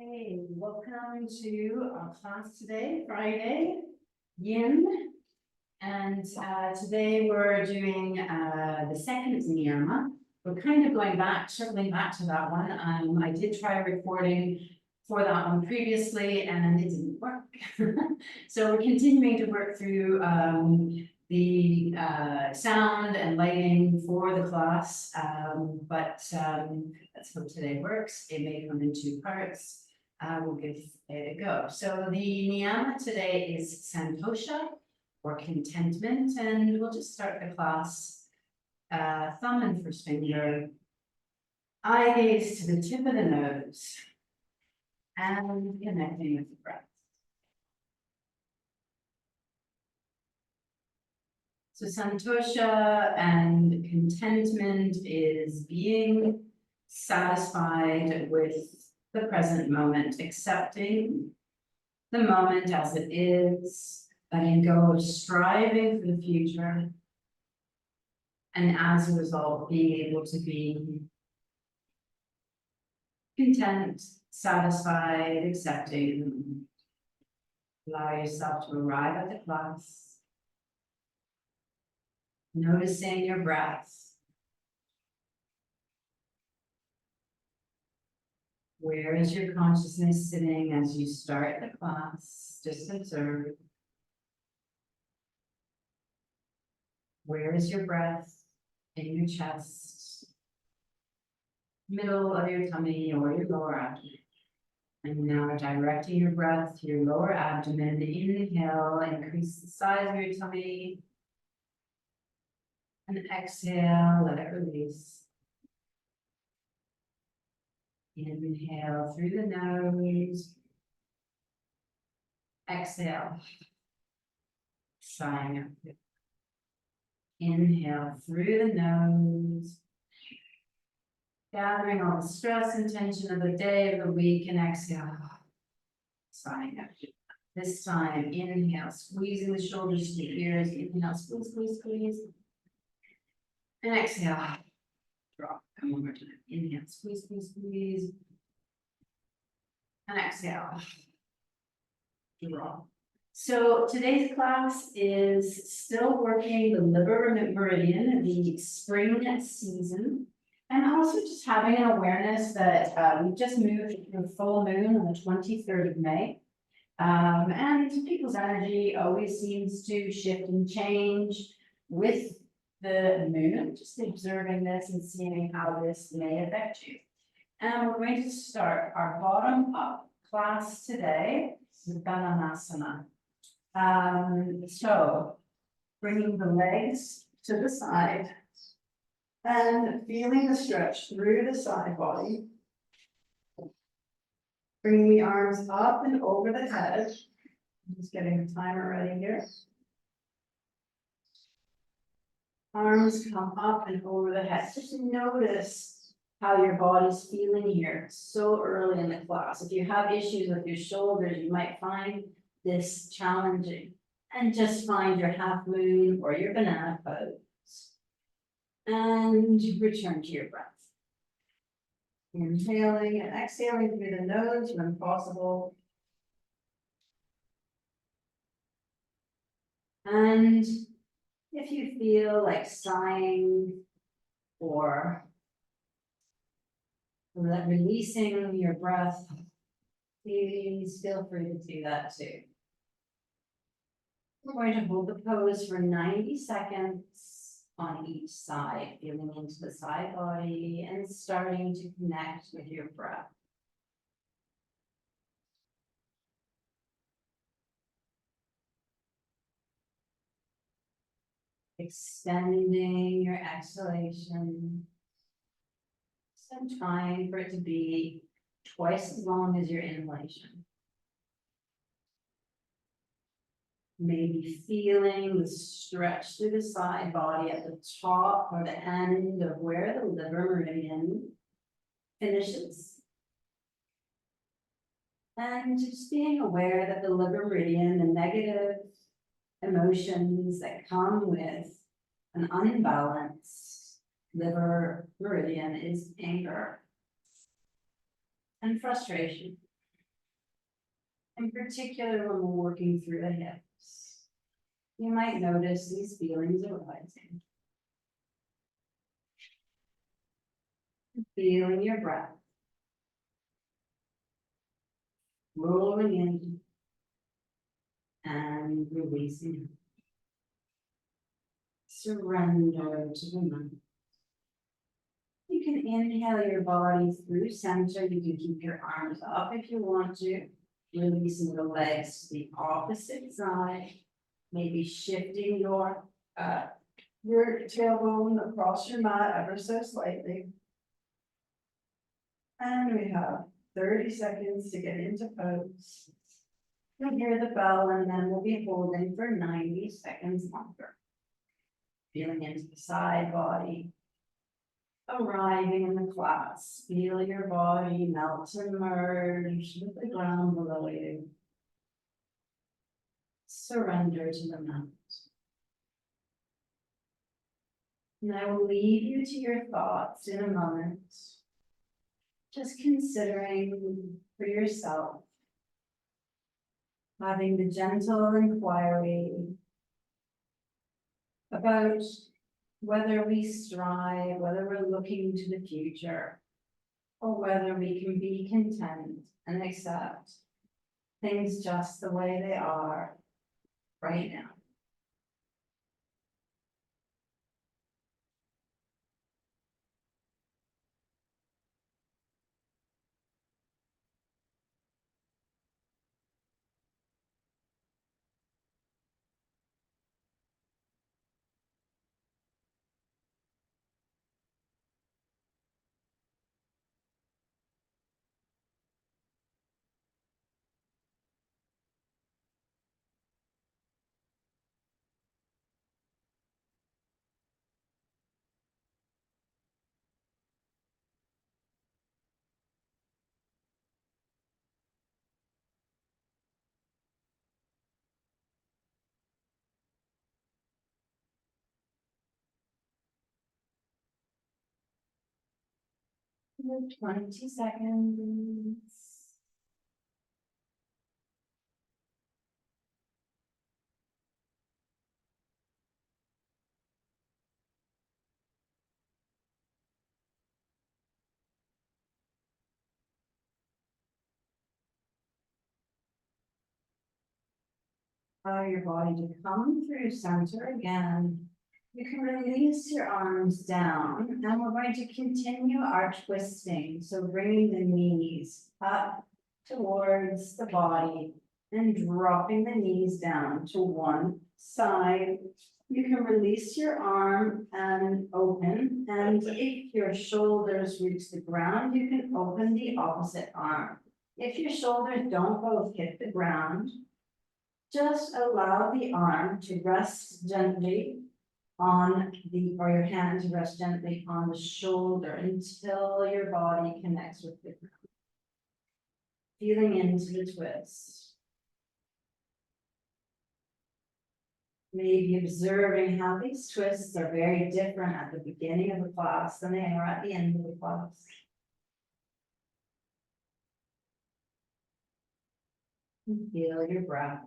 Hey, welcome to our class today, Friday, Yin. And today we're doing the second Niyama. We're kind of circling back to that one. I did try recording for that one previously and it didn't work. So we're continuing to work through the sound and lighting for the class, but that's how today works. It may come in two parts. We'll give it a go. So the Niyama today is Santosha, or contentment, and we'll just start the class. Thumb and first finger, eye gaze to the tip of the nose, and connecting with the breath. So Santosha and contentment is being satisfied with the present moment, accepting the moment as it is, letting go of striving for the future, and as a result, being able to be content, satisfied, accepting. Allow yourself to arrive at the class, noticing your breath. Where is your consciousness sitting as you start the class? Just observe. Where is your breath in your chest, middle of your tummy or your lower abdomen? And now directing your breath to your lower abdomen. Inhale, increase the size of your tummy. And exhale, let it release. Inhale through the nose. Exhale. Sighing up. Inhale through the nose. Gathering all the stress and tension of the day, of the week, and exhale. Sighing up. This time, inhale, squeezing the shoulders to the ears. Inhale, squeeze, squeeze, squeeze. And exhale. Drop. Come one more time. Inhale, squeeze, squeeze, squeeze. And exhale. Drop. So today's class is still working the liver meridian, the spring season, and also just having an awareness that we just moved through full moon on the 23rd of May. And people's energy always seems to shift and change with the moon, just observing this and seeing how this may affect you. And we're going to start our bottom up class today with Dhananasana. So bringing the legs to the side and feeling the stretch through the side body. Bringing the arms up and over the head. I'm just getting the timer ready here. Arms come up and over the head. Just notice how your body's feeling here so early in the class. If you have issues with your shoulders, you might find this challenging. And just find your half moon or your banana pose. And return to your breath. Inhaling and exhaling through the nose when possible. And if you feel like sighing or releasing your breath, please feel free to do that too. We're going to hold the pose for 90 seconds on each side, feeling into the side body and starting to connect with your breath. Extending your exhalation. And trying for it to be twice as long as your inhalation. Maybe feeling the stretch through the side body at the top or the end of where the liver meridian finishes. And just being aware that the liver meridian, the negative emotions that come with an unbalanced liver meridian is anger and frustration. in particular when we're working through the hips. You might notice these feelings arising. Feeling your breath. Rolling in and releasing. Surrender to the mind. You can inhale your body through center. You can keep your arms up if you want to. Releasing the legs to the opposite side. Maybe shifting your tailbone across your mat ever so slightly. And we have 30 seconds to get into pose. You'll hear the bell and then we'll be holding for 90 seconds longer. Feeling into the side body. Arriving in the class, feel your body melt and merge with the ground below you. Surrender to the mat. And I will leave you to your thoughts in a moment. Just considering for yourself, having the gentle inquiry about whether we strive, whether we're looking to the future, or whether we can be content and accept things just the way they are right now. We have 20 seconds. Allow your body to come through center again. You can release your arms down and we're going to continue our twisting. So bringing the knees up towards the body and dropping the knees down to one side. You can release your arm and open, and if your shoulders reach the ground, you can open the opposite arm. If your shoulders don't both hit the ground, just allow the arm to rest gently on or your hand to rest gently on the shoulder until your body connects with the ground. Feeling into the twist. Maybe observing how these twists are very different at the beginning of the class than they are at the end of the class. And feel your breath.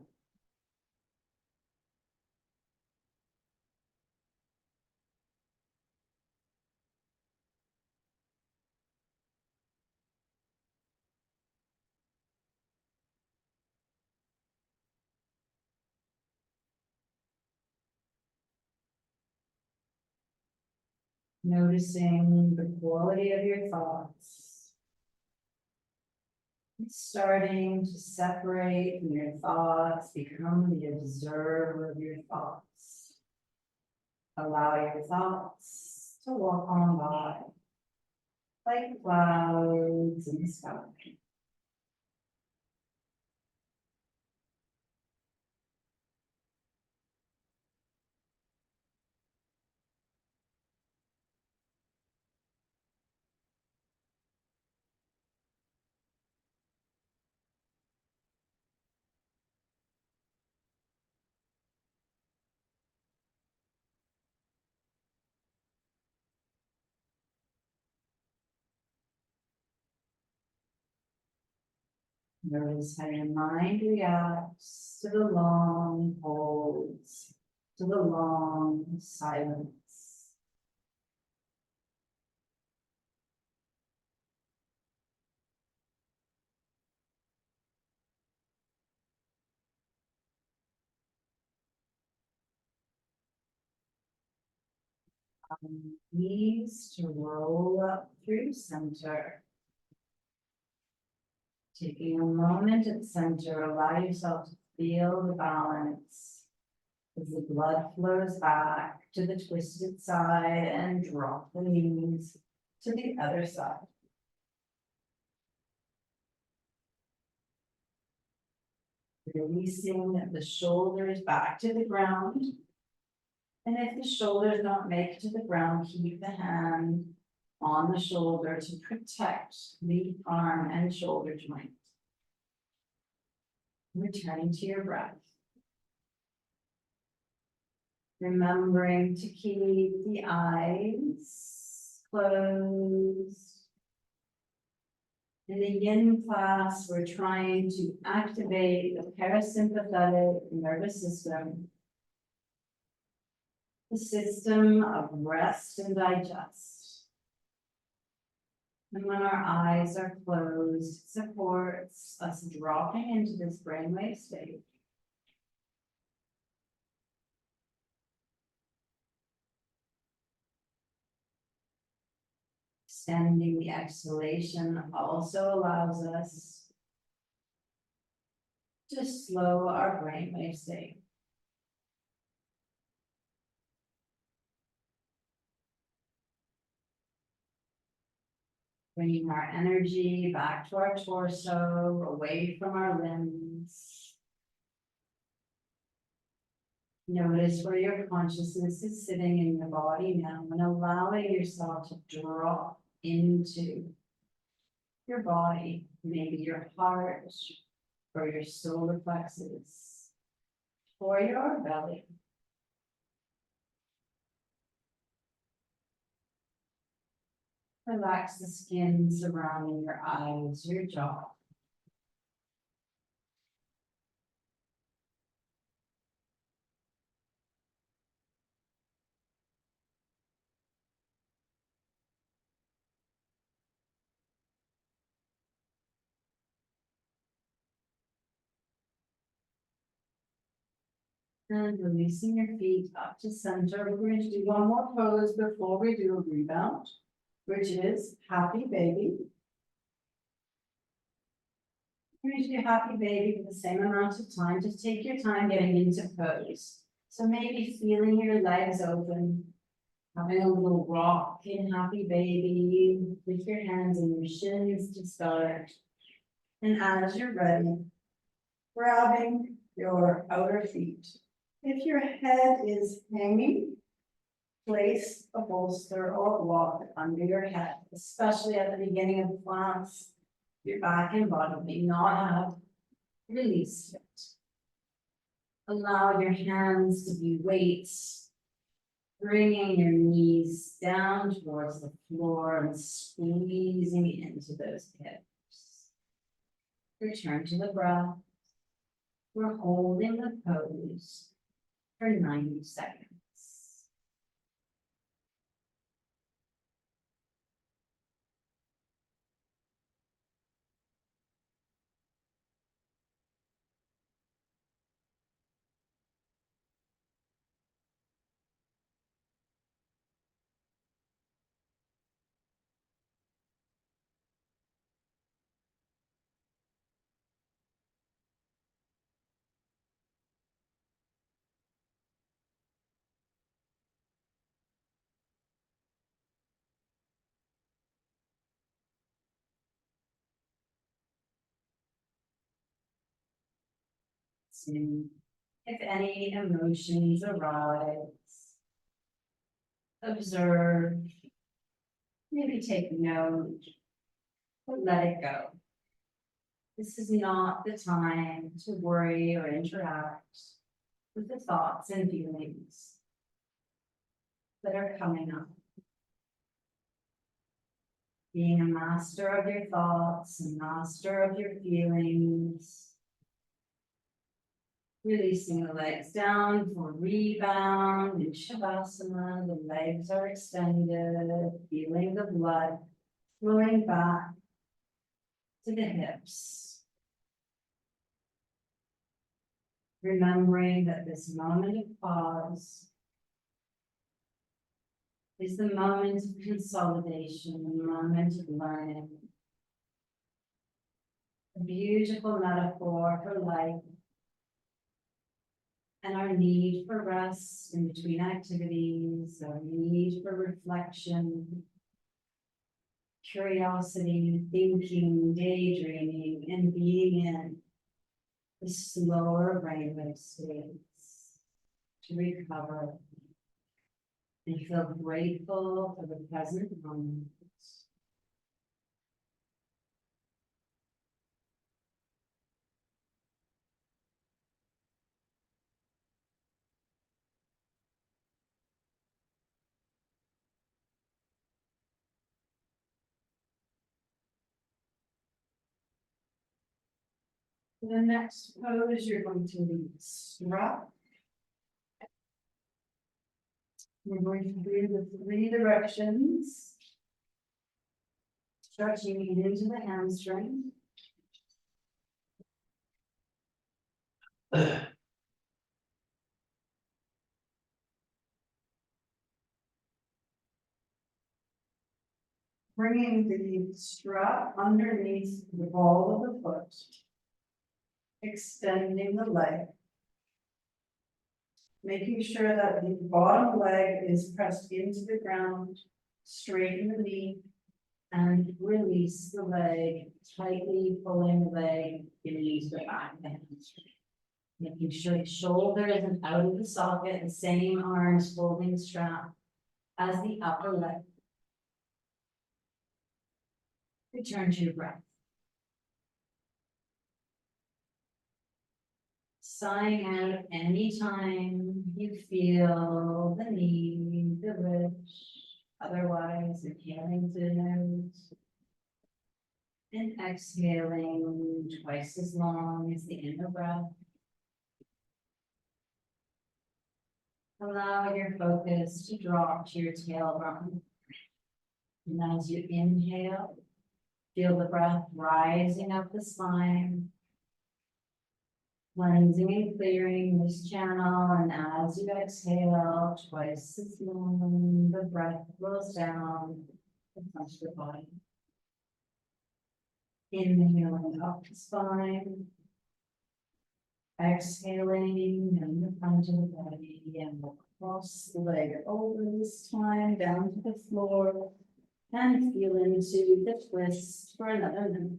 Noticing the quality of your thoughts. Starting to separate from your thoughts, become the observer of your thoughts. Allow your thoughts to walk on by, like clouds in the sky. Notice how your mind reacts to the long holds, to the long silence. Knees to roll up through center. Taking a moment at center, allow yourself to feel the balance as the blood flows back to the twisted side and drop the knees to the other side. Releasing the shoulders back to the ground. And if the shoulders don't make it to the ground, keep the hand on the shoulder to protect the arm and shoulder joint. Returning to your breath. Remembering to keep the eyes closed. In the yin class, we're trying to activate the parasympathetic nervous system, the system of rest and digest. And when our eyes are closed, it supports us dropping into this brainwave state. Extending the exhalation also allows us to slow our brainwave state. Bringing our energy back to our torso, away from our limbs. Notice where your consciousness is sitting in your body now and allowing yourself to drop into your body, maybe your heart or your solar plexus or your belly. Relax the skin surrounding your eyes, your jaw. And releasing your feet up to center. We're going to do one more pose before we do a rebound, which is happy baby. We're going to do happy baby for the same amount of time. Just take your time getting into pose. So maybe feeling your legs open, having a little rock in happy baby with your hands in your shins to start. And as you're ready, grabbing your outer feet. If your head is hanging, place a bolster or block under your head, especially at the beginning of the class. Your back and bottom may not have released it. Allow your hands to be weights, bringing your knees down towards the floor and squeezing into those hips. Return to the breath. We're holding the pose for 90 seconds. If any emotions arise, observe, maybe take note, but let it go. This is not the time to worry or interact with the thoughts and feelings that are coming up. being a master of your thoughts and master of your feelings. Releasing the legs down for rebound in Shavasana. The legs are extended, feeling the blood flowing back to the hips. Remembering that this moment of pause is the moment of consolidation, the moment of learning. A beautiful metaphor for life and our need for rest in between activities, our need for reflection, curiosity, thinking, daydreaming, and being in the slower brainwave states to recover and feel grateful for the present moment. The next pose, you're going to lead strut. We're going to do the 3 directions, stretching into the hamstring. Bringing the strap underneath the ball of the foot, extending the leg, making sure that the bottom leg is pressed into the ground, straighten the knee, and release the leg, tightly pulling the leg beneath the back of the hamstring. Making sure the shoulder isn't out of the socket, the same arms holding the strap as the upper leg. Return to your breath. Sighing out anytime you feel the need, the wish. Otherwise, inhaling through the nose and exhaling twice as long as the inner breath. Allow your focus to drop to your tailbone. And as you inhale, feel the breath rising up the spine, cleansing and clearing this channel, and as you exhale, twice as long, the breath flows down and touch the body. Inhaling up the spine, exhaling in the front of the body, and we'll cross the leg over this time down to the floor, and feel into the twist for another minute.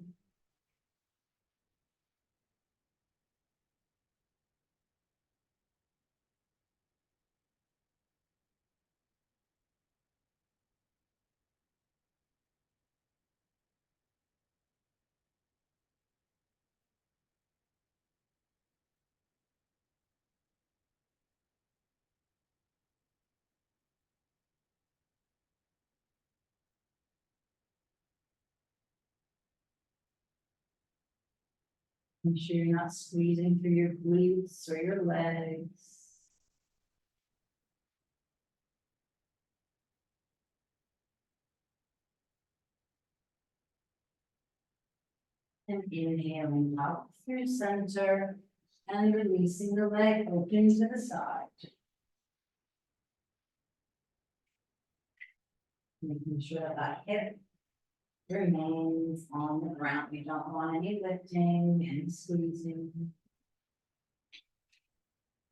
Make sure you're not squeezing through your glutes or your legs. And inhaling up through center and releasing the leg open to the side. Making sure that hip remains on the ground. We don't want any lifting and squeezing.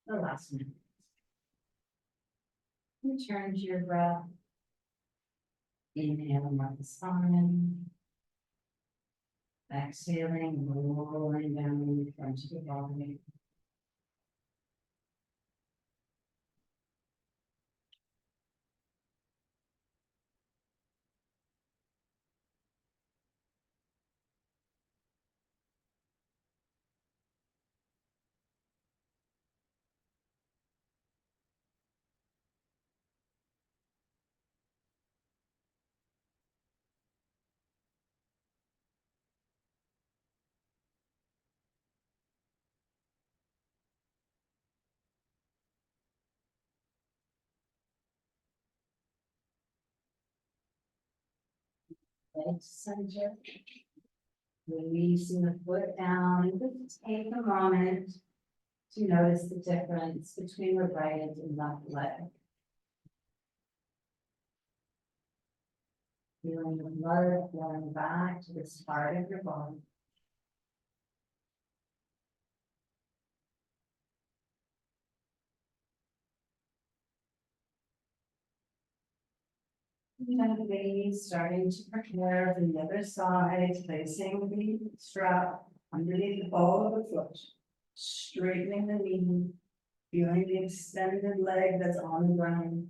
The last minute. Return to your breath. Inhaling up the spine. Exhaling, rolling down in front of the body. Leg center. Releasing the foot down, and just take a moment to notice the difference between the right and left leg. Feeling the blood flowing back to this part of your body. Gently starting to prepare for the other side, placing the strap underneath the ball of the foot, straightening the knee, feeling the extended leg that's on the ground.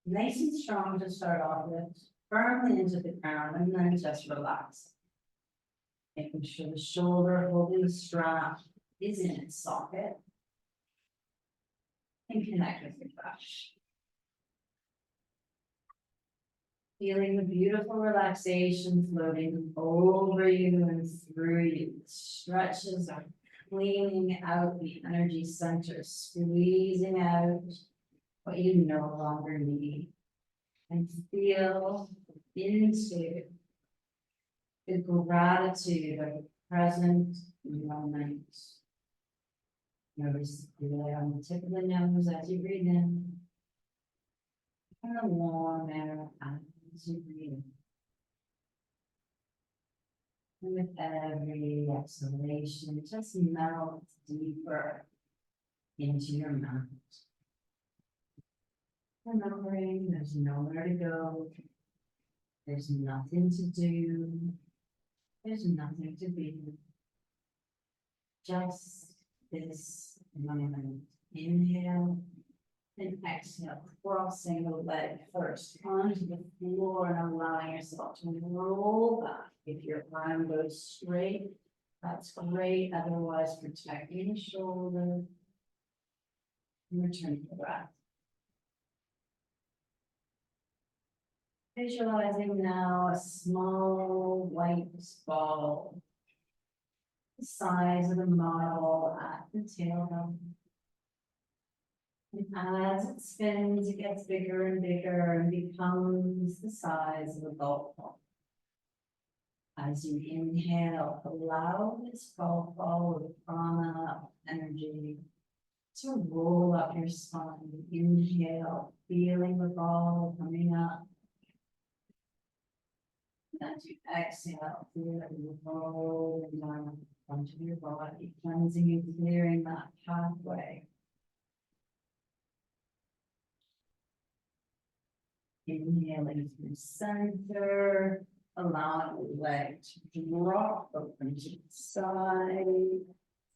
Nice and strong to start off with, firmly into the ground, and then just relax. Making sure the shoulder holding the strap is in its socket. And connect with your back. Feeling the beautiful relaxation floating over you and through you. The stretches are cleaning out the energy center, squeezing out what you no longer need. And feel into the gratitude of the present moment. Notice the feel on the tip of the nose as you breathe in. And the warm air as you breathe in. And with every exhalation, just melt deeper into your mouth. Remembering there's nowhere to go. There's nothing to do. There's nothing to be. Just this moment. Inhale and exhale, crossing the leg first onto the floor and allowing yourself to roll back. If your arm goes straight, that's great. Otherwise, protecting the shoulder. And return to the breath. Visualizing now a small white ball, the size of a marble at the tailbone. And as it spins, it gets bigger and bigger and becomes the size of a golf ball. As you inhale, allow this golf ball with prana energy to roll up your spine. Inhale, feeling the ball coming up. And as you exhale, feel it rolling down onto your body, cleansing and clearing that pathway. Inhaling through center, allowing the leg to drop open to the side,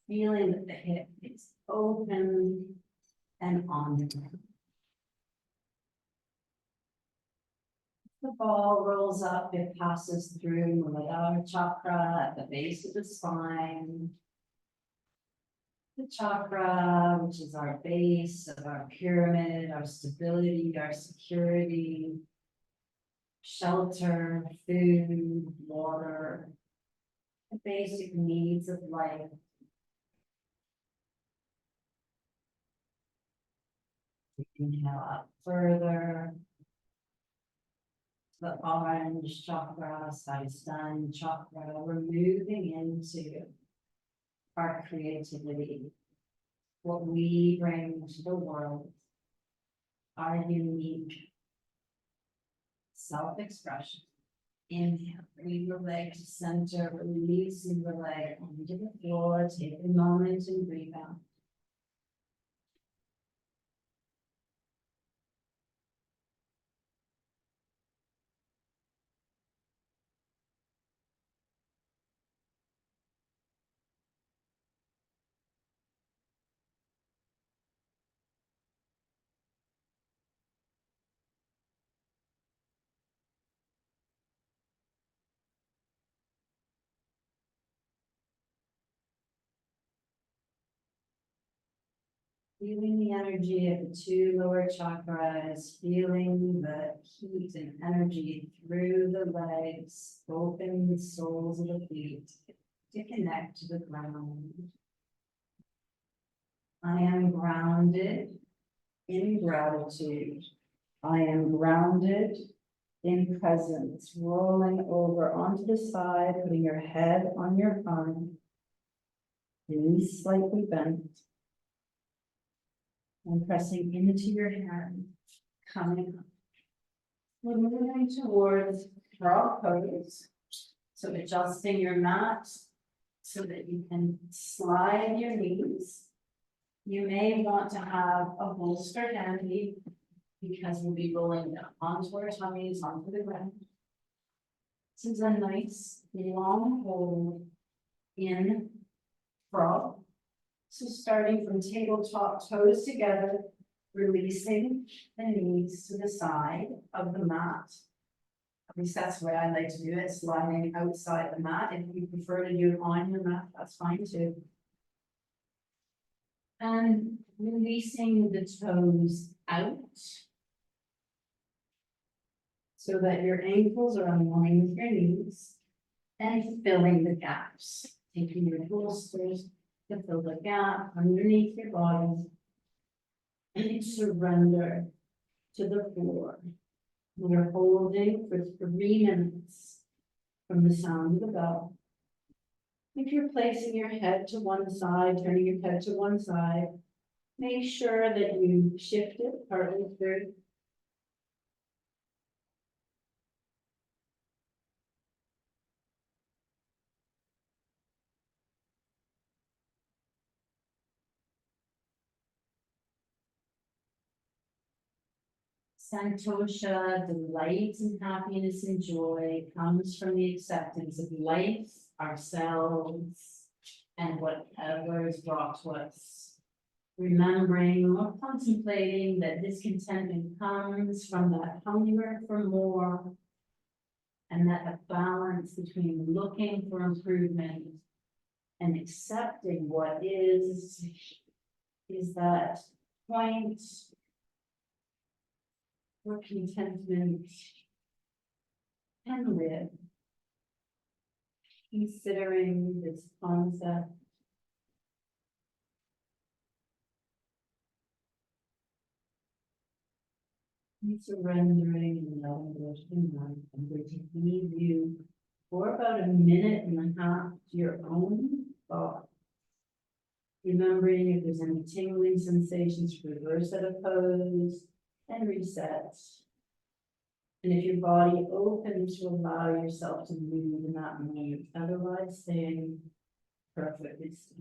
feeling that the hip is open and on the ground. The ball rolls up, it passes through Muladhara chakra at the base of the spine. The chakra, which is our base of our pyramid, our stability, our security, shelter, food, water, the basic needs of life. Inhale up further. The orange chakra, Svadhisthana chakra, we're moving into our creativity, what we bring to the world, our unique self-expression. Inhale, bring the leg to center, releasing the leg onto the floor. Take a moment and breathe out. Feeling the energy of the two lower chakras, feeling the heat and energy through the legs, open the soles of the feet to connect to the ground. I am grounded in gratitude. I am grounded in presence, rolling over onto the side, putting your head on your arm, knees slightly bent, and pressing into your hand, coming up. We're moving towards frog pose. So adjusting your mat so that you can slide your knees. You may want to have a bolster handy because we'll be rolling down onto our tummies, onto the ground. This is a nice long hold in frog. So starting from tabletop, toes together, releasing the knees to the side of the mat. At least that's the way I like to do it, sliding outside the mat. If you prefer to do it on your mat, that's fine too. And releasing the toes out so that your ankles are in line with your knees and filling the gaps. Taking your bolsters to fill the gap underneath your body and surrender to the floor. We're holding for 3 minutes from the sound of the bell. If you're placing your head to one side, turning your head to one side, make sure that you shift it partly through. Santosha, delight and happiness and joy comes from the acceptance of life, ourselves, and whatever is brought to us. Remembering or contemplating that this contentment comes from that hunger for more, and that a balance between looking for improvement and accepting what is that point where contentment can live. Considering this concept, and surrendering and letting go to the mind, I'm going to leave you for about 1.5 minutes to your own thought. Remembering if there's any tingling sensations, reverse out of pose and reset. And if your body opens to allow yourself to move in that moment, otherwise staying perfectly still.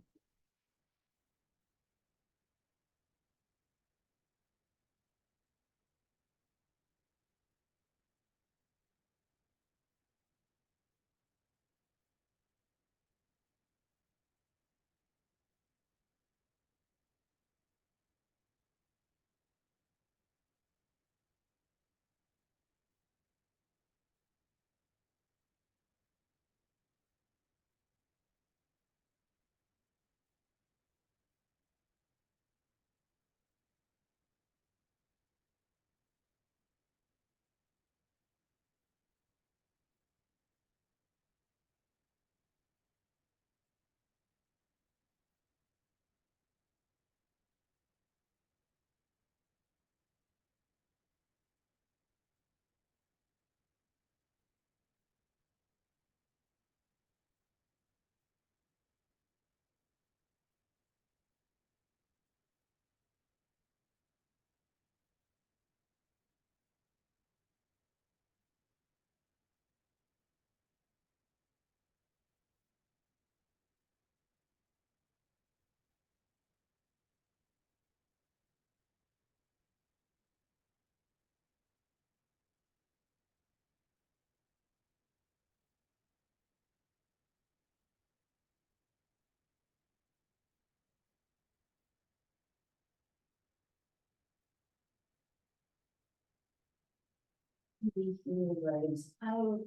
Release your legs out,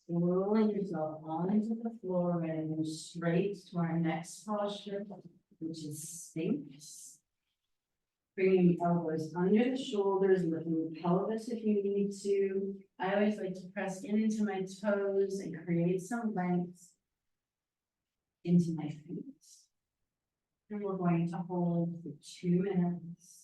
rolling yourself onto the floor and move straight to our next posture, which is Sphinx. Bringing elbows under the shoulders, lifting the pelvis if you need to. I always like to press into my toes and create some length into my feet. And we're going to hold for 2 minutes.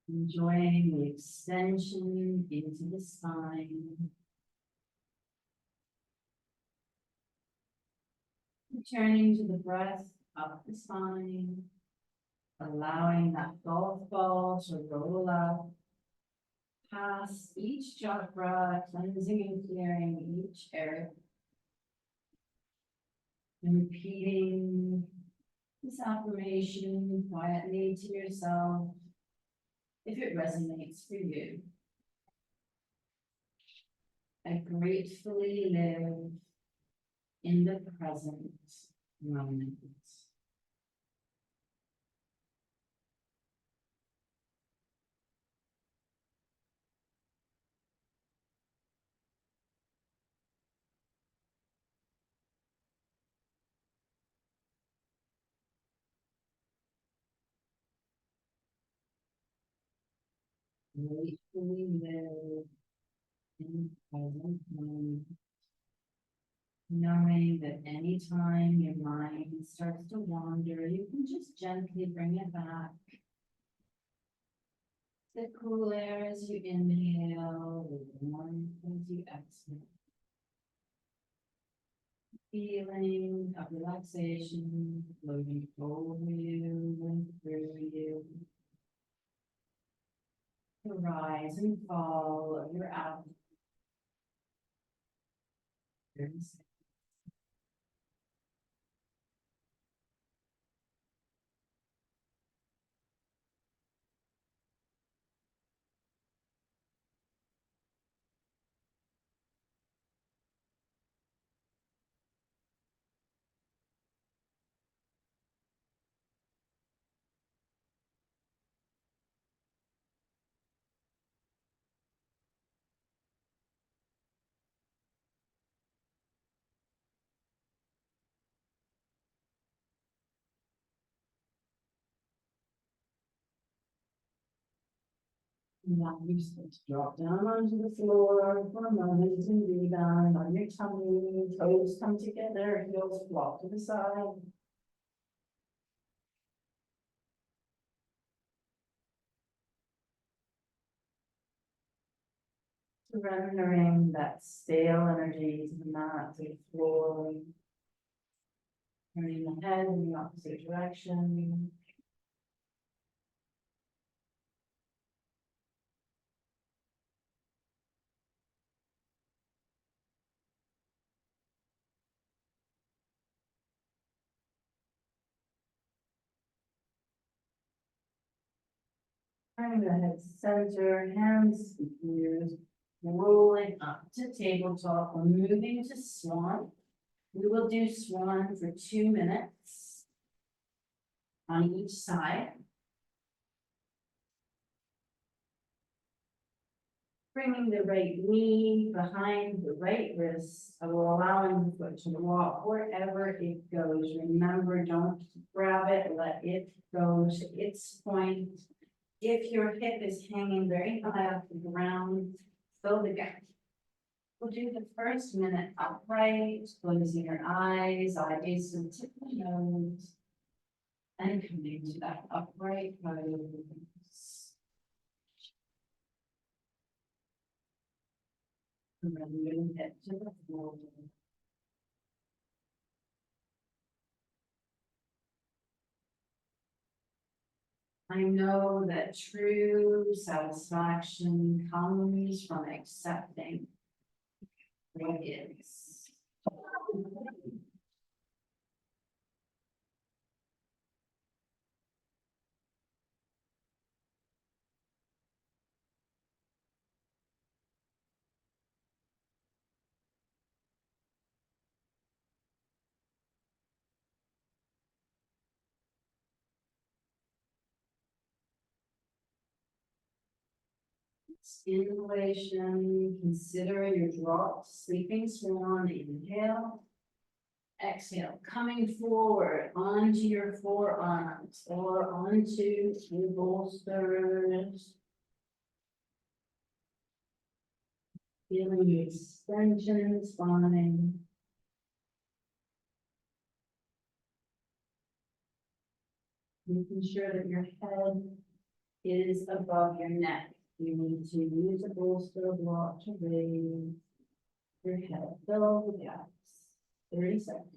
Enjoying the extension into the spine. Returning to the breath up the spine, allowing that golf ball to roll up past each chakra, cleansing and clearing each area. And repeating this affirmation quietly to yourself if it resonates for you. I gratefully live in the present moment. Gratefully live in the present moment, knowing that anytime your mind starts to wander, you can just gently bring it back. The cool air as you inhale, the warmth as you exhale. Feeling of relaxation floating over you and through you. The rise and fall of your abdomen. Now you're supposed to drop down onto the floor for a moment and rebound on your tummy, toes come together, heels flop to the side. Surrendering that stale energy to the mat, to the floor. Turning the head in the opposite direction. Turning the head center, hands, ears, rolling up to tabletop. We're moving to swan. We will do swan for 2 minutes on each side. Bringing the right knee behind the right wrist, allowing the foot to walk wherever it goes. Remember, don't grab it, let it go to its point. If your hip is hanging very high off the ground, fill the gap. We'll do the first minute upright, closing your eyes to the tip of the nose, and coming to that upright pose. And then moving it to the floor. I know that true satisfaction comes from accepting what is. Inhalation, consider your dropped sleeping swan. Inhale. Exhale, coming forward onto your forearms or onto your bolsters. Feeling the extension in the spine. Making sure that your head is above your neck. You need to use a bolster block to raise your head. Fill the gaps. 30 seconds.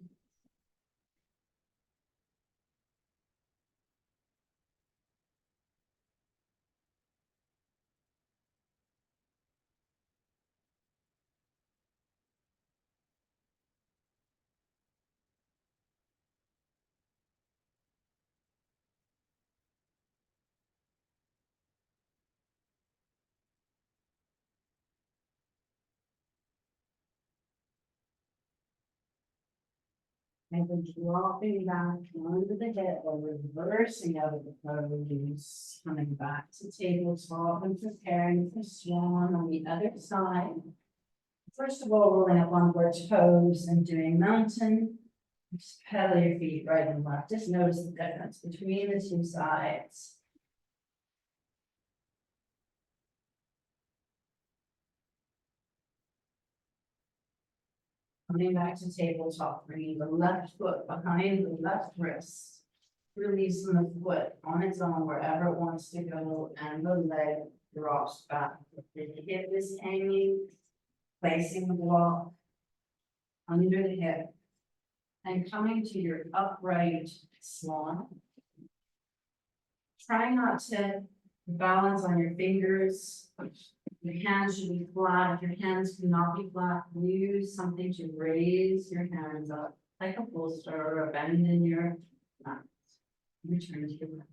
And then dropping back onto the hip or reversing out of the pose, coming back to tabletop and preparing for swan on the other side. First of all, rolling up onto our toes and doing mountain. Just pedal your feet right and left. Just notice the difference between the two sides. Coming back to tabletop, bringing the left foot behind the left wrist. Releasing the foot on its own wherever it wants to go, and the leg drops back. The hip is hanging, placing the block under the hip, and coming to your upright swan. Try not to balance on your fingers. Your hands should be flat. If your hands cannot be flat, use something to raise your hands up, like a bolster or a bend in your mat. Return to your breath.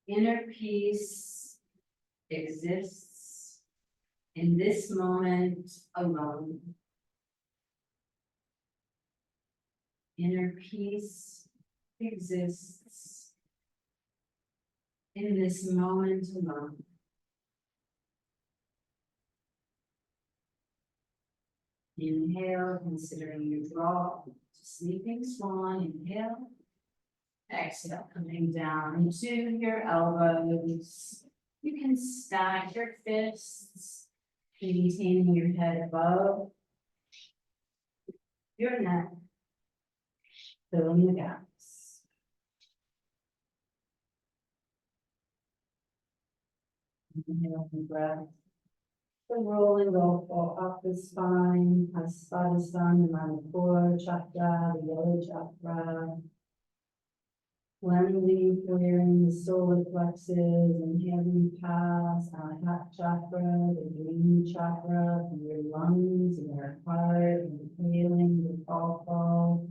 Inner peace exists in this moment alone. Inner peace exists in this moment alone. Inhale, considering your drop to sleeping swan. Inhale. Exhale, coming down to your elbows. You can stack your fists, maintaining your head above your neck, filling the gaps. Inhale, deep breath. The rolling roll up the spine, Hastadasana, the Manipura chakra, the yellow chakra. Cleansing, clearing the solar plexus, inhaling past Anahat chakra, the green chakra, from your lungs and your heart, and inhaling the fall.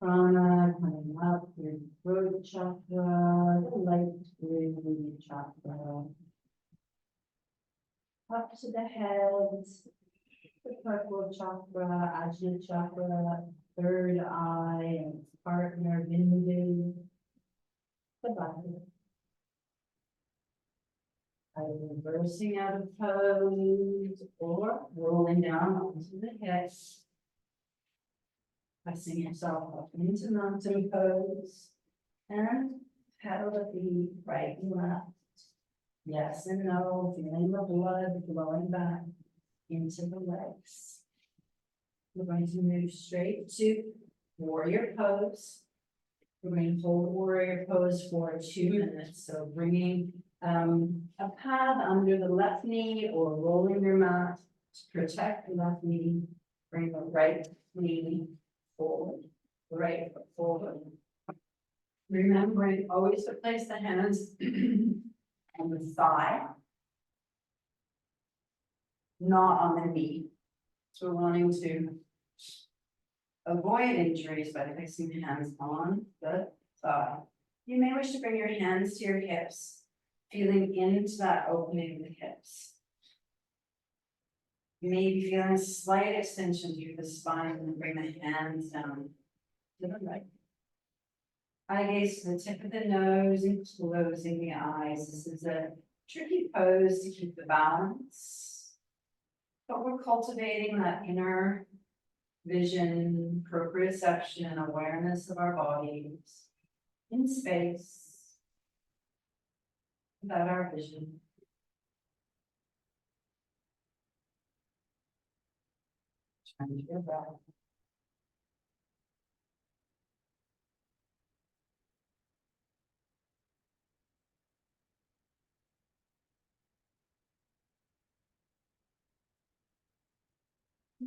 Prana coming up your throat chakra, the light green chakra. Up to the head, the purple chakra, Ajna chakra, third eye, and partner Bindu, the body. Either reversing out of pose or rolling down onto the hips. Pressing yourself up into mountain pose and pedal the feet right and left. Yes and no, feeling the blood flowing back into the legs. We're going to move straight to warrior pose. We're going to hold warrior pose for 2 minutes. So bringing a pad under the left knee or rolling your mat to protect the left knee. Bring the right knee forward, the right foot forward. Remembering always to place the hands on the thigh, not on the knee. So we're wanting to avoid injuries by placing the hands on the thigh. You may wish to bring your hands to your hips, feeling into that opening of the hips. You may be feeling a slight extension through the spine and bring the hands down to the right. Eye gaze to the tip of the nose and closing the eyes. This is a tricky pose to keep the balance, but we're cultivating that inner vision, proprioception, awareness of our bodies in space. about our vision. Trying to get back.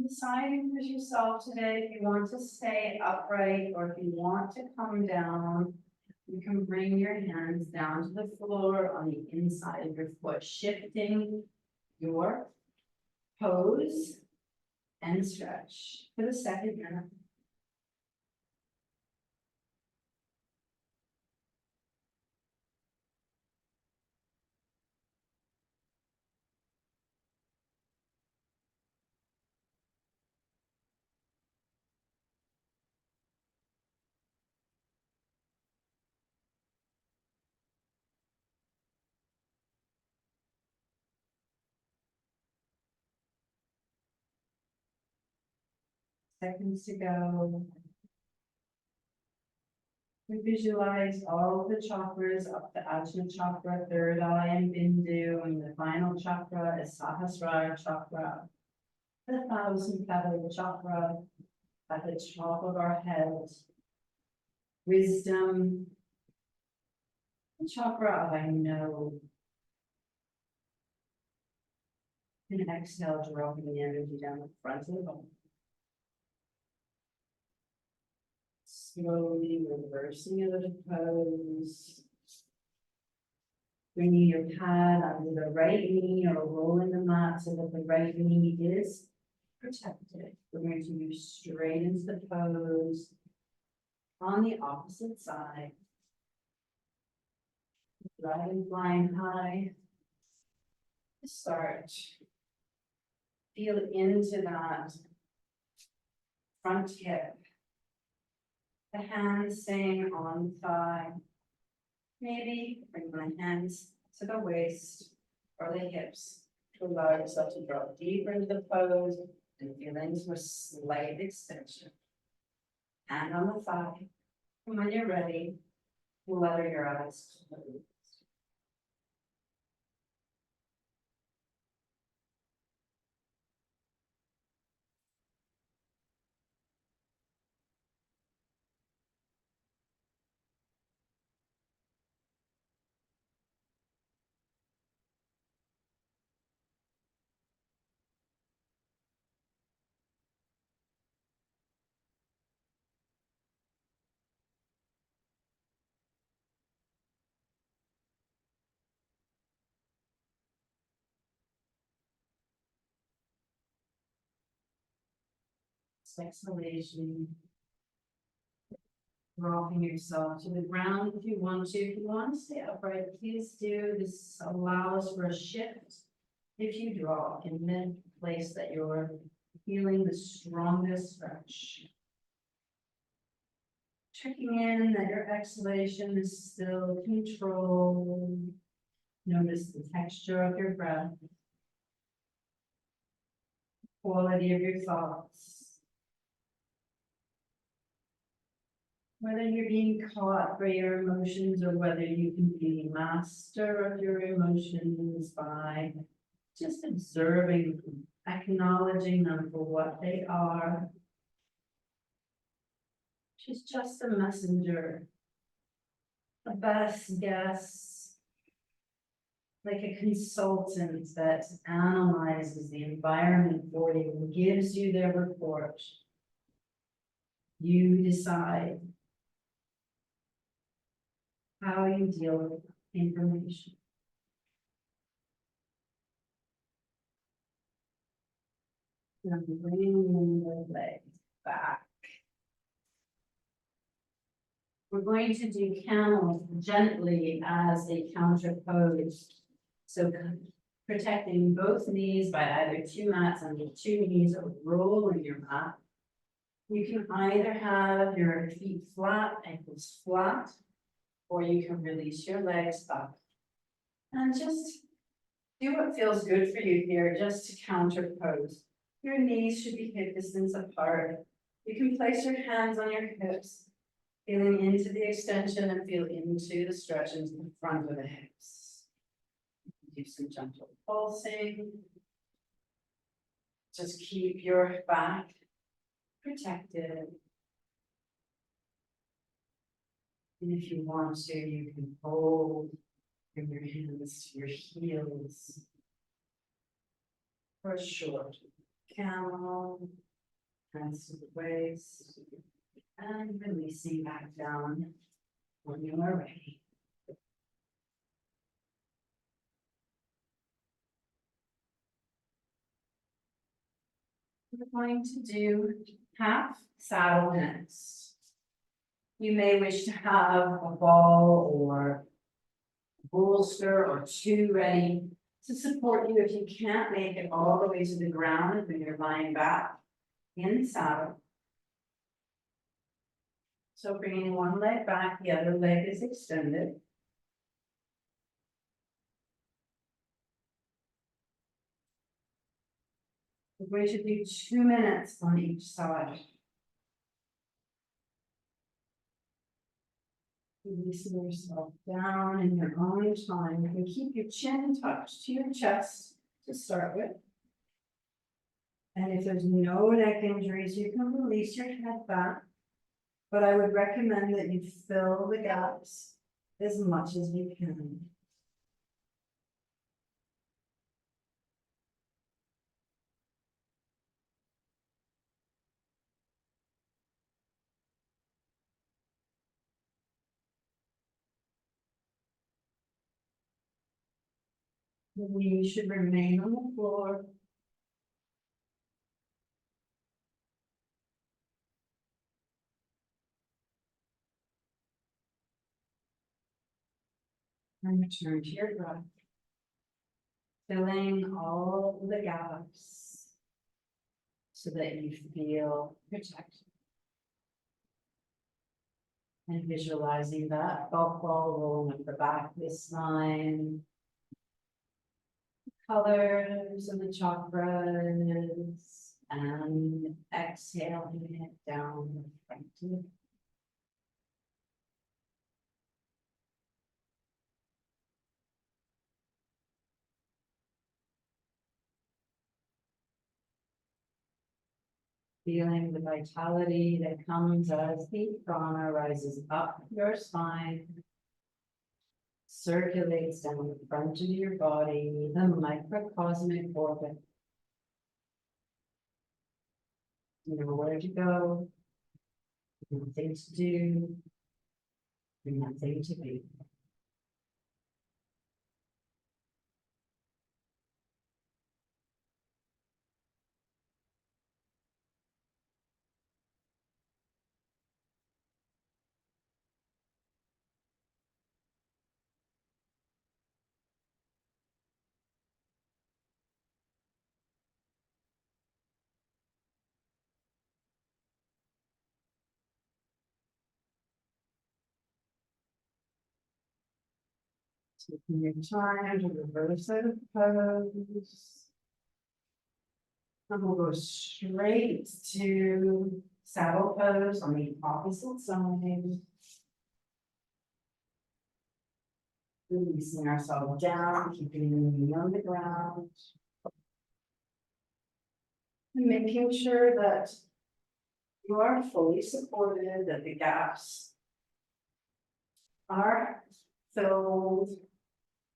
Deciding for yourself today if you want to stay upright or if you want to come down. You can bring your hands down to the floor on the inside of your foot, shifting your pose and stretch for the second minute. Seconds to go. We visualize all the chakras up the Ajna chakra, third eye and Bindu, and the final chakra is Sahasrara chakra, the 1,000-petaled chakra at the top of our head. Wisdom, the chakra of I know. And exhale, dropping the energy down the front of the body. Slowly reversing your little pose. Bringing your pad under the right knee or rolling the mat so that the right knee is protected. We're going to move straight into the pose on the opposite side. Dragon flying high. Start. Feel into that front hip. The hands staying on the thigh. Maybe bring my hands to the waist or the hips to allow yourself to drop deeper into the pose and feel into a slight extension. Hand on the thigh. And when you're ready, let your eyes close. Exhalation. Rocking yourself to the ground if you want to. If you want to stay upright, please do. This allows for a shift if you drop in the place that you're feeling the strongest stretch. Checking in that your exhalation is still controlled. Notice the texture of your breath, quality of your thoughts. Whether you're being caught by your emotions or whether you can be master of your emotions by just observing them, acknowledging them for what they are. She's just a messenger, a best guess, like a consultant that analyzes the environment for you and gives you their report. You decide how you deal with information. And bringing the legs back. We're going to do camels gently as a counter pose. So protecting both knees by either two mats under two knees or rolling your mat. You can either have your feet flat, ankles flat, or you can release your legs up. And just do what feels good for you here, just to counter pose. Your knees should be hip distance apart. You can place your hands on your hips, feeling into the extension and feel into the stretch into the front of the hips. Do some gentle pulsing. Just keep your back protected. And if you want to, you can hold bring your hands to your heels for a short camel, hands to the waist, and releasing back down when you are ready. We're going to do half saddle next. You may wish to have a ball or bolster or two ready to support you if you can't make it all the way to the ground when you're lying back in the saddle. So bringing one leg back, the other leg is extended. We're going to do 2 minutes on each side. Releasing yourself down in your own time. You can keep your chin tucked to your chest to start with. And if there's no neck injuries, you can release your head back. But I would recommend that you fill the gaps as much as you can. We should remain on the floor. And return to your breath. Filling all the gaps so that you feel protected. And visualizing that golf ball rolling up the back of the spine. Colors of the chakras, and exhaling it down the front. Feeling the vitality that comes as the prana rises up your spine, circulates down the front of your body, the microcosmic orbit. You know where to go, nothing to do, and nothing to be. Taking your time to reverse out of pose. And we'll go straight to saddle pose on the opposite side. Releasing ourselves down, keeping the knee on the ground. And making sure that you are fully supported, that the gaps are filled.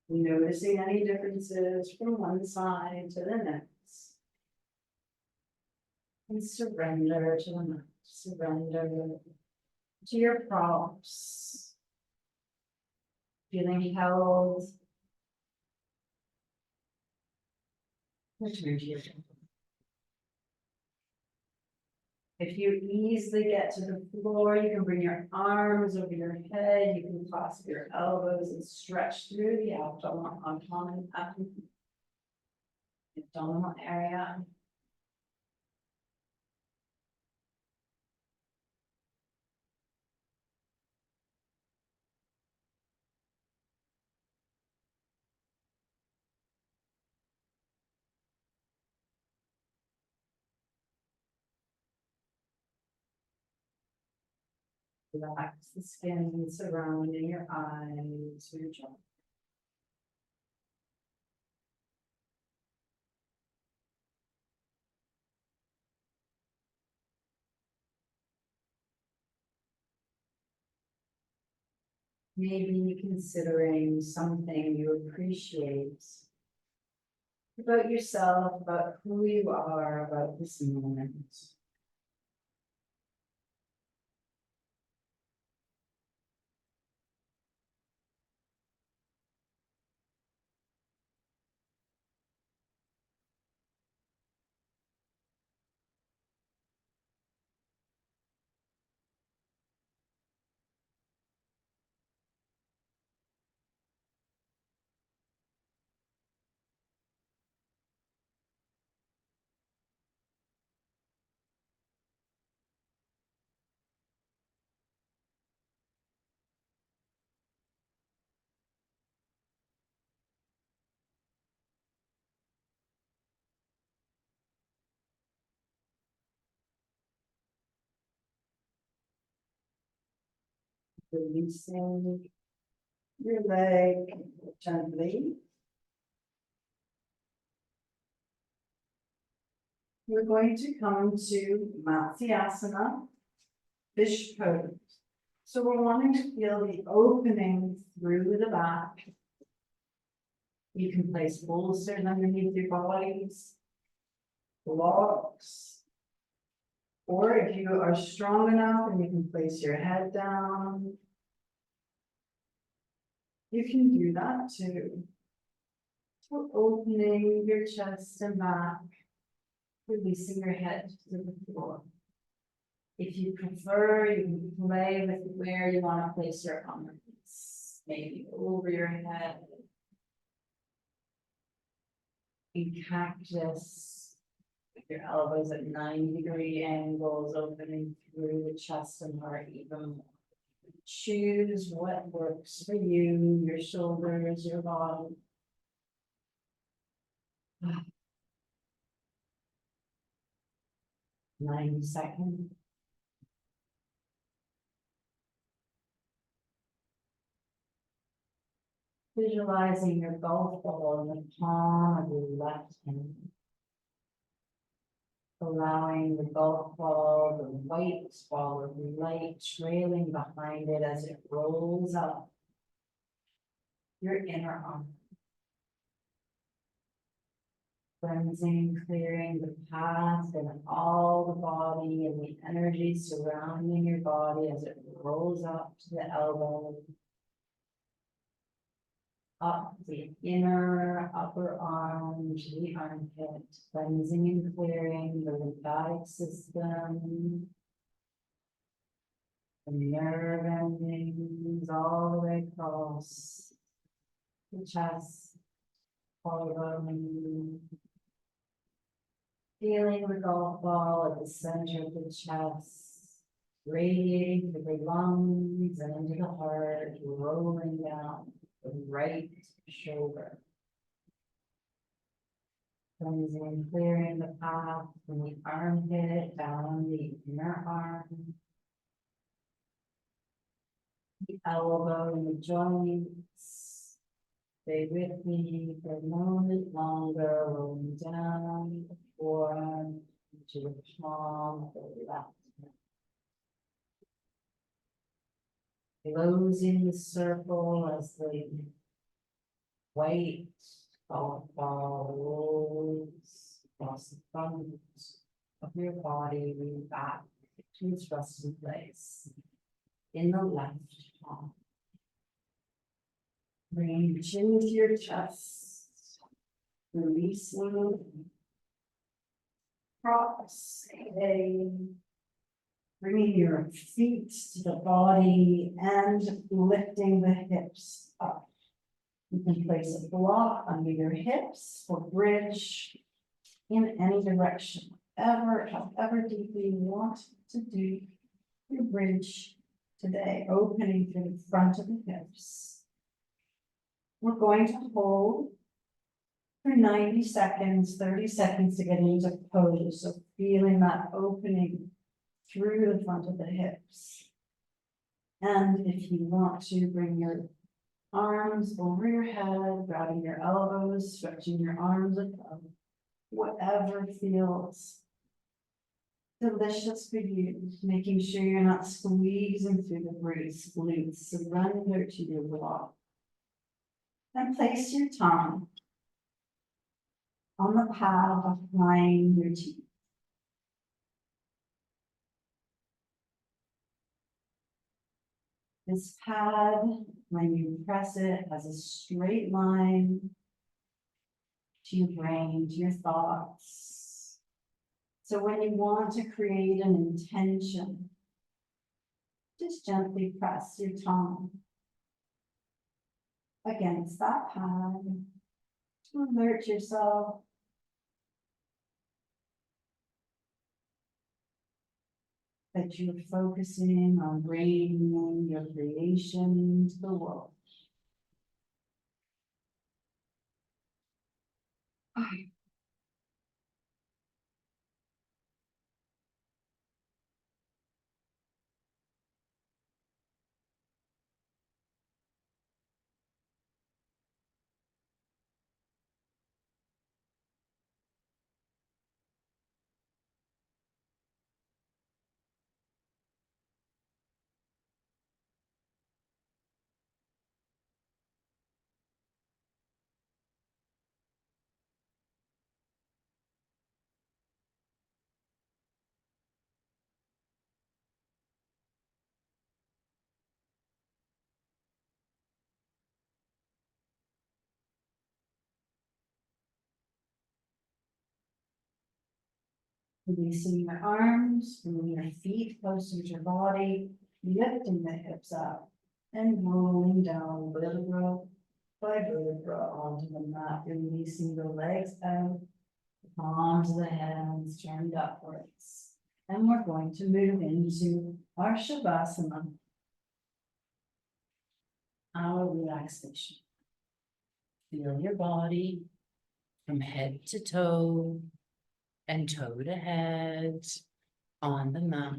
Noticing any differences from one side to the next. And surrender to the next. Surrender to your props. Feeling held. Return to your temple. If you easily get to the floor, you can bring your arms over your head, you can clasp your elbows and stretch through the abdominal area. Relax the skin surrounding your eyes, your jaw. Maybe considering something you appreciate about yourself, about who you are, about this moment. Releasing your leg gently. We're going to come to Matsyasana, fish pose. So we're wanting to feel the opening through the back. You can place bolsters underneath your bodies, blocks. Or if you are strong enough and you can place your head down, you can do that too. So opening your chest and back, releasing your head to the floor. If you prefer, you can play with where you want to place your arms, maybe over your head. In cactus, with your elbows at 90-degree angles, opening through the chest and heart even more. Choose what works for you, your shoulders, your body. 90 seconds. Visualizing your golf ball in the palm of your left hand. Allowing the golf ball, the white ball of light trailing behind it as it rolls up your inner arm. Cleansing, clearing the path and all the body and the energy surrounding your body as it rolls up to the elbow. Up the inner upper arm to the armpit, cleansing and clearing the lymphatic system, the nerve endings all the way across the chest, collarbone, feeling the golf ball at the center of the chest, radiating through the lungs and into the heart, rolling down the right shoulder. Cleansing and clearing the path from the armpit down the inner arm, the elbow and the joints. Stay with me for a moment longer, rolling down the forearm to the palm of the left hand. Closing the circle as the white golf ball rolls across the front of your body, back to its resting place in the left palm. Bring your chin to your chest, releasing, cross, bringing your feet to the body and lifting the hips up. You can place a block under your hips or bridge in any direction, however deeply you want to do your bridge today, opening through the front of the hips. We're going to hold for 90 seconds, 30 seconds to get into pose. So feeling that opening through the front of the hips. And if you want to bring your arms over your head, grabbing your elbows, stretching your arms above, whatever feels delicious for you, making sure you're not squeezing through the glutes. Surrender to your block. And place your tongue on the pad behind your teeth. This pad, when you press it, has a straight line to your brain, to your thoughts. So when you want to create an intention, just gently press your tongue against that pad to alert yourself that you're focusing on bringing your creation into the world. Releasing your arms, bringing your feet closer to your body, lifting the hips up and rolling down vertebra by vertebra onto the mat, releasing the legs out, the palms of the hands turned upwards. And we're going to move into our Shavasana, our relaxation. Feel your body from head to toe and toe to head on the mat.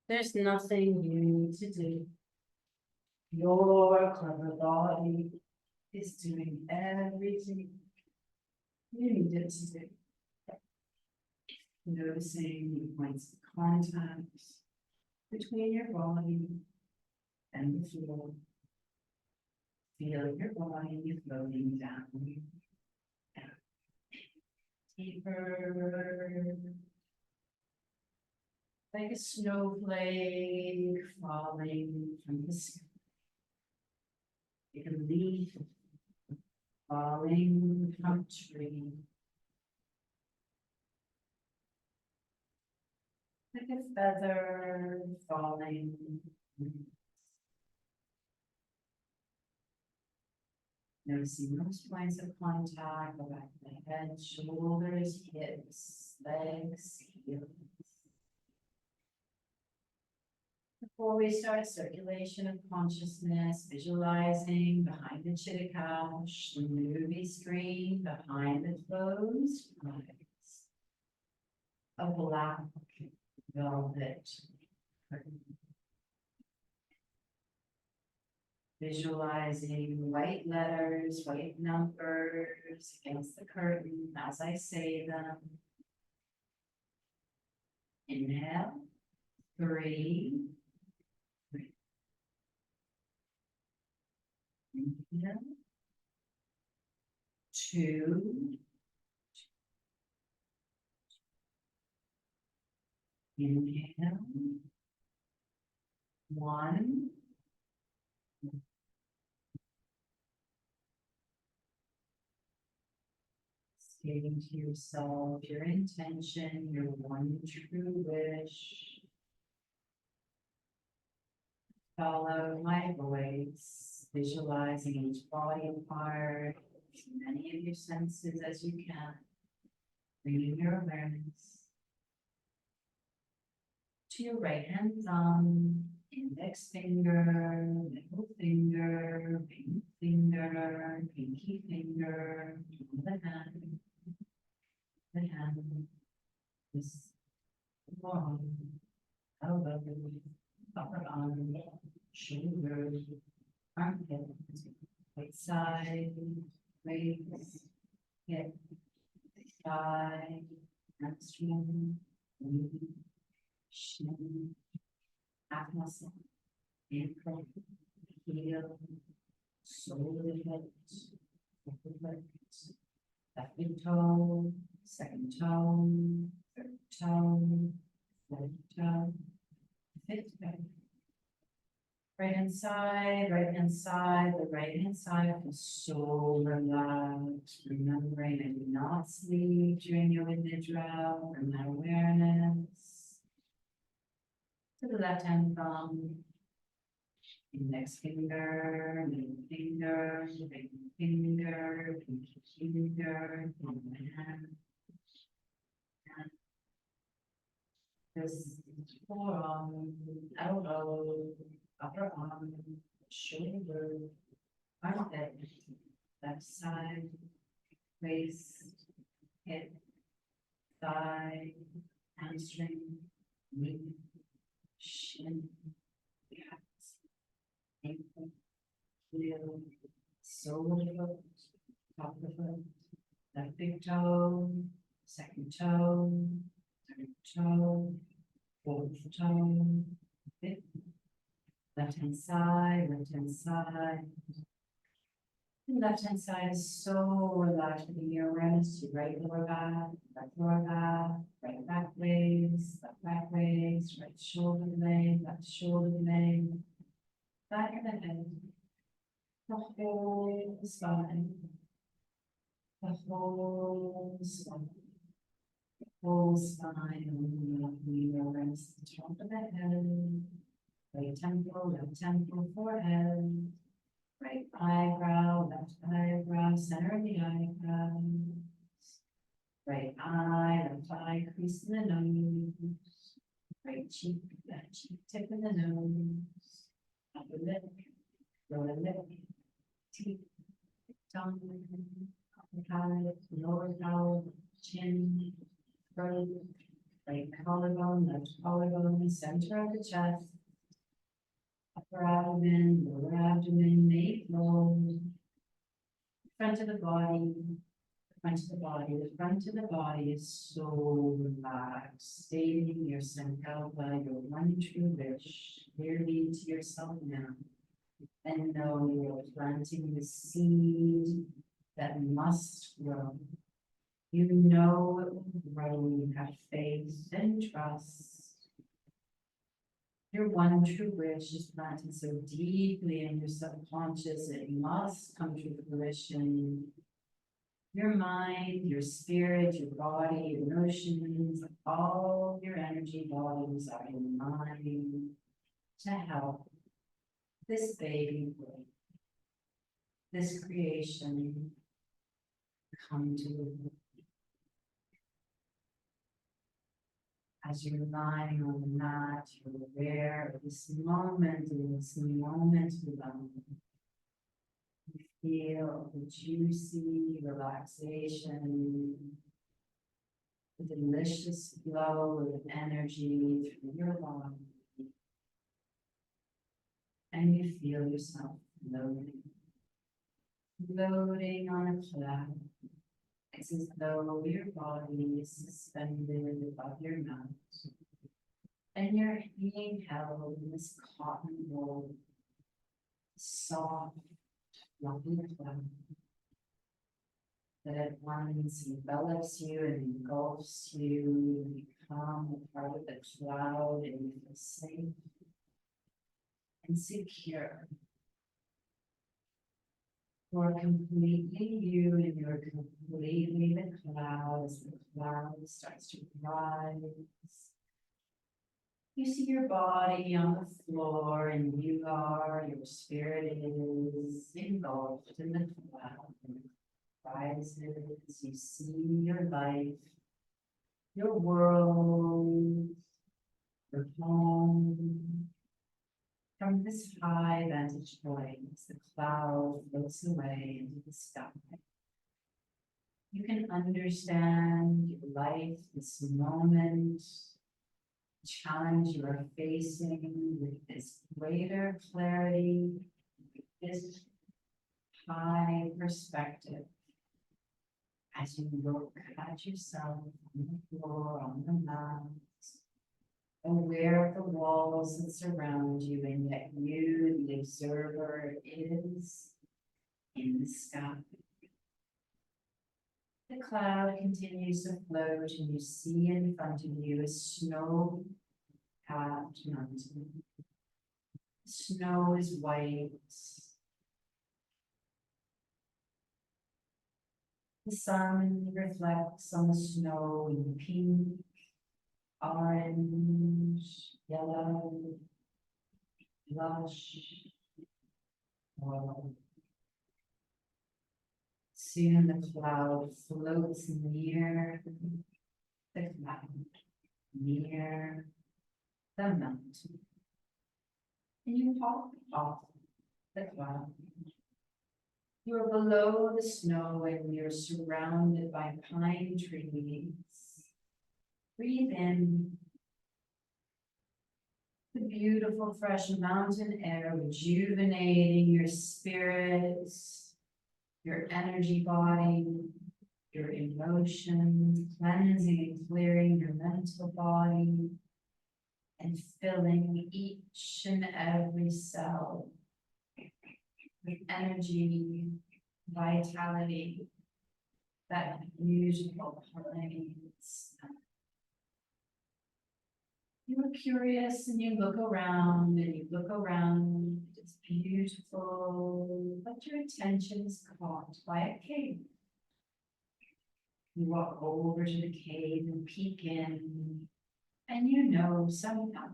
There's nothing you need to do. Your clever body is doing everything you need it to do. Noticing the points of contact between your body and the floor. Feel your body floating down. Deeper, like a snowflake falling from the sky. Like a leaf falling from a tree. Like a feather falling. Noticing those points of contact, the back of the head, shoulders, hips, legs, heels. Before we start circulation of consciousness, visualizing behind the chitta couch, the movie screen, behind the closed eyes, a black velvet curtain. Visualizing white letters, white numbers against the curtain as I say them. Inhale, 3. Inhale, 2. Inhale, 1. Stating to yourself your intention, your one true wish. Follow my voice, visualizing each body part, as many of your senses as you can, bringing your awareness to your right hand thumb, index finger, middle finger, ring finger, pinky finger, the hand, this forearm, elbow, upper arm, shoulders, armpit, right side, waist, hip, thigh, hamstring, knee, shin, calf muscle, ankle, heel, sole of the foot, upper foot, left big toe, second toe, third toe, fourth toe, fifth toe. Right hand side, the right hand side feels so relaxed. Remembering I do not sleep during yoga nidra, from that awareness. To the left hand thumb, index finger, middle finger, ring finger, pinky finger, hand. This forearm, elbow, upper arm, shoulder, armpit, left side, waist, hip, thigh, hamstring, knee, shin, calf, ankle, heel, sole of the foot, top of the foot, left big toe, second toe, third toe, fourth toe, fifth. Left hand side, left hand side is so relaxed. Bringing your awareness to right lower back, right back legs, right shoulder blade, left shoulder blade, back of the head, the whole spine, bringing your awareness to the top of the head. Right temple, left temple, forehead, right eyebrow, left eyebrow, center of the eyebrows, right eye, left eye, crease in the nose, right cheek, left cheek, tip of the nose, upper lip, lower lip, teeth, tongue, upper palate, lower palate, chin, throat, right collarbone, left collarbone, center of the chest, upper abdomen, lower abdomen, nape bone, front of the body, the front of the body is so relaxed, stating your sankalpa, your one true wish, clearly to yourself now, and know you're planting the seed that must grow. You know it will grow, you have faith and trust. Your one true wish is planted so deeply in your subconscious, it must come to fruition. Your mind, your spirit, your body, your emotions, all your energy bodies are in line to help this baby boy, this creation come to as you're lying on the mat, you're aware of this moment with them. You feel the juicy relaxation, the delicious flow of energy through your body. And you feel yourself floating on a cloud. It's as though your body is suspended above your mouth, and you're being held in this cotton wool, soft, fluffy cloud that at once envelops you and engulfs you. You become a part of the cloud, and you feel safe and secure. You're completely you, and you're completely the cloud as the cloud starts to rise. You see your body on the floor, and your spirit is engulfed in the cloud. And it rises, you see your life, your world, your home. From this high vantage point, as the cloud floats away into the sky, you can understand your life, this moment, the challenge you are facing with this greater clarity, with this high perspective, as you look at yourself on the floor, on the mat, aware of the walls that surround you, and yet you, the observer, is in the sky. The cloud continues to float, and you see in front of you a snow-capped mountain. The snow is white. The sun reflects on the snow in pink, orange, yellow, blush, yellow. Soon the cloud floats near the cloud, near the mountain. And you hop off the cloud. You're below the snow and you're surrounded by pine trees. Breathe in the beautiful fresh mountain air, rejuvenating your spirit, your energy body, your emotions, cleansing and clearing your mental body, and filling each and every cell with energy, vitality, that beautiful pine smell. You are curious and you look around and you look around. It's beautiful, but your attention is caught by a cave. You walk over to the cave and peek in, and you know somehow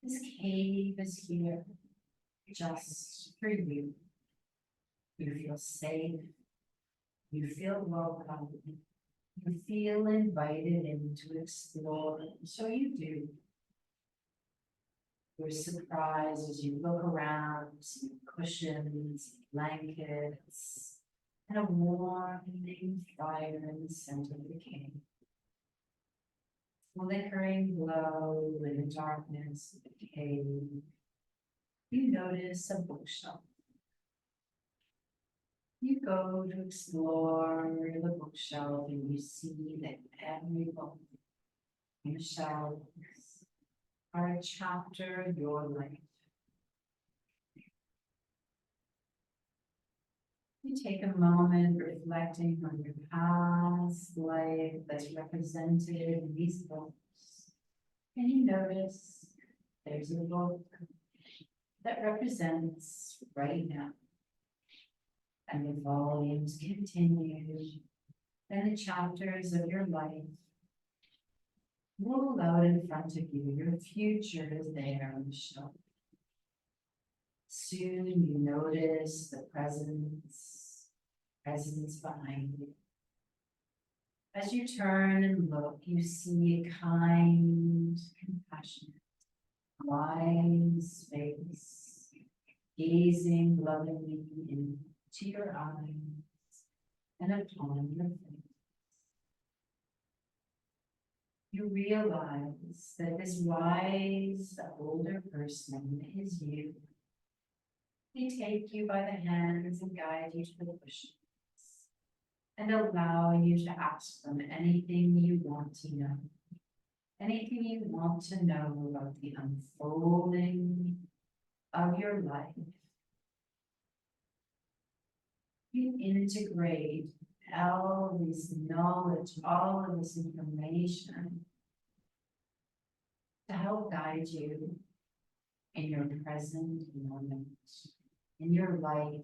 this cave is here just for you. You feel safe. You feel welcome. You feel invited in to explore, so you do. You're surprised as you look around, see cushions, blankets, and a warming fire in the center of the cave. Flickering glow in the darkness of the cave, you notice a bookshelf. You go to explore the bookshelf and you see that every book on the shelves are a chapter of your life. You take a moment reflecting on your past life that's represented in these books, and you notice there's a book that represents right now. And the volumes continue, and the chapters of your life roll out in front of you. Your future is there on the shelf. Soon you notice the presence behind you. As you turn and look, you see a kind, compassionate, wise face, gazing lovingly into your eyes and upon your face. You realize that this wise, older person is you. They take you by the hands and guide you to the cushions and allow you to ask them anything you want to know, anything you want to know about the unfolding of your life. You integrate all of this knowledge, all of this information to help guide you in your present moment, in your life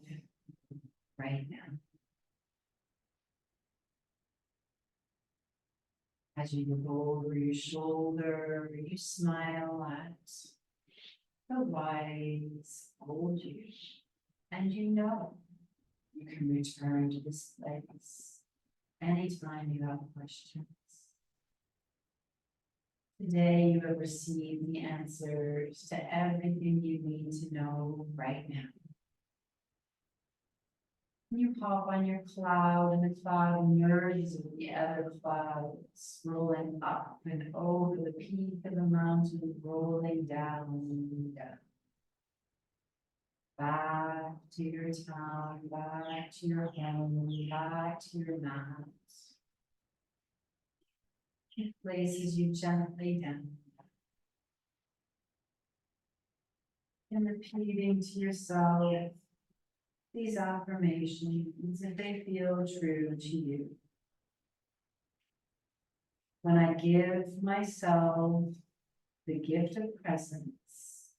right now. As you look over your shoulder, you smile at the wise old you, and you know you can return to this place anytime you have questions. Today you have received the answers to everything you need to know right now. You hop on your cloud, and the cloud merges with the other clouds, rolling up and over the peak of the mountain, rolling down and down. back to your tongue, back to your home, back to your mat. It places you gently down. And repeating to yourself these affirmations if they feel true to you. When I give myself the gift of presence,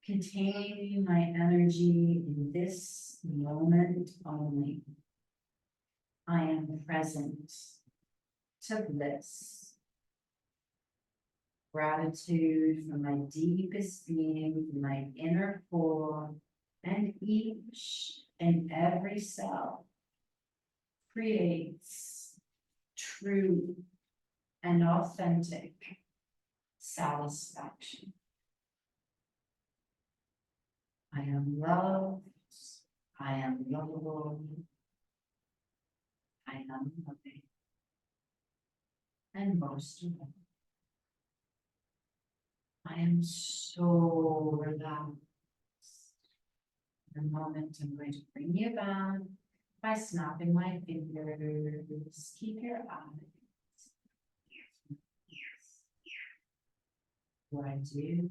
containing my energy in this moment only, I am present to bliss. Gratitude from my deepest being, from my inner core, and each and every cell creates true and authentic satisfaction. I am loved. I am lovable. I am loving. And most of all, I am so relaxed. In a moment, I'm going to bring you back by snapping my fingers. Keep your eyes. What I do,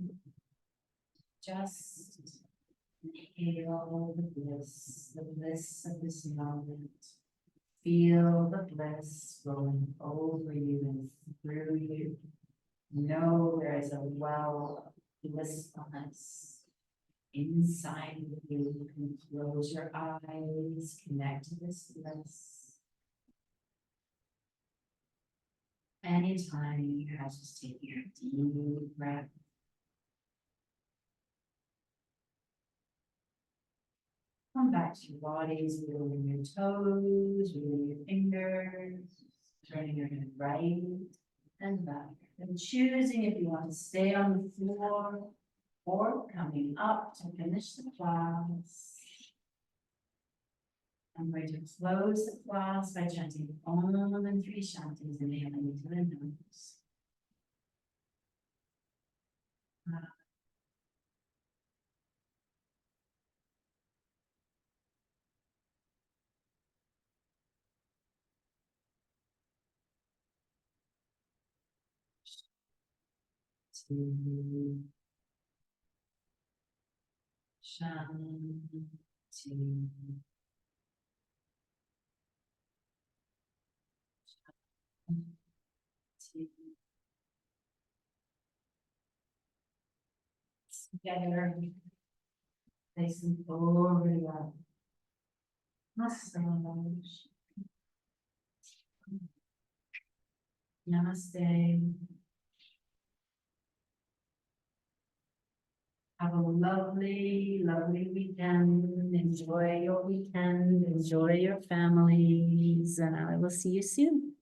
just inhale the bliss of this moment. Feel the bliss flowing over you and through you. Know there is a well of blissfulness inside of you. You can close your eyes, connect to this bliss. Anytime you have to take a deep breath. Come back to your bodies, wiggling your toes, wiggling your fingers, turning your head right and left. And choosing if you want to stay on the floor or coming up to finish the class. I'm going to close the class by chanting Om and 3 shantis, inhaling into the nose. Shanti. Together, facing forward, massage. Namaste. Have a lovely, lovely weekend. Enjoy your weekend. Enjoy your families, and I will see you soon.